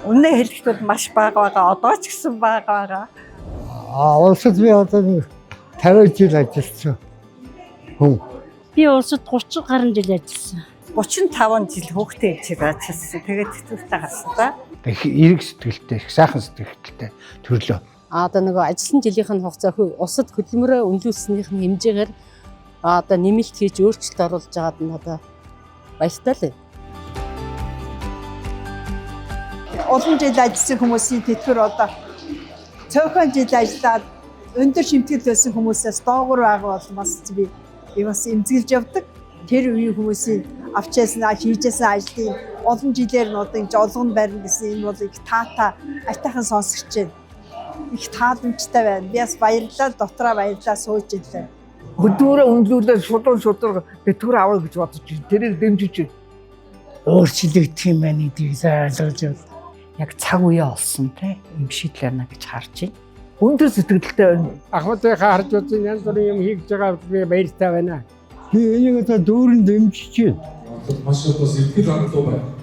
Үнэ хэлэхэд маш бага байгаа. Одоо ч гэсэн бага байгаа. Улсад би одоо нэг 50 жил ажилласан хүн. Би улсад 30 гаруй жил ажилласан. 35 жил хүүхдээ ичээд ажилласан. Тэгээд тэтгэвртэй гарсан да. Их эрэг сэтгэлтэй, их сайхан сэтгэлтэй төрлөө. Одоо нөгөө ажилласан жилийнх нь хугацаа улсад хөдөлмөрөө үнэлүүлснийх нь хэмжээгээр одоо нэмэлт хийж өөрчлөлт оруулж байгаад нь одоо баяртай л. Олон жил ажилласан хүмүүсийн тэтгэвэр одоо цөөхөн жил ажиллаад өндөр шимтгэл байсан хүмүүсээс доогуур байгаа бол бас би бас эмзэглэж явдаг. Тэр үеийн хүмүүсийн авчаасан хийжсэн ажлын олон жилээр нь одоо ингэ олгон барина гэсэн энэ бол их таата айтайхан сонсогч байна. Их тааламжтай байна. Би бас баярлалаа, дотроо баярлалаа сууж ирлээ. Хөдөлмөрөө үнэлүүлээд шудраг тэтгэвэр авах гэж бодож байна. Тэрийг дэмжиж Өөрчлөгдөх юм байна гэдгийг ойлгож байна. Яг цаг үе олсон те юм шийдлэр на гэж харж байна. өндөр сэтгэлтэй байна. Ахмадынхаа харж үзэн янз бүрийн юм хийж байгаа би баяртай байна. Би энийг одоо дүүрэн дэмжиж байна. Маш их бас ихтгэл хандлага байна.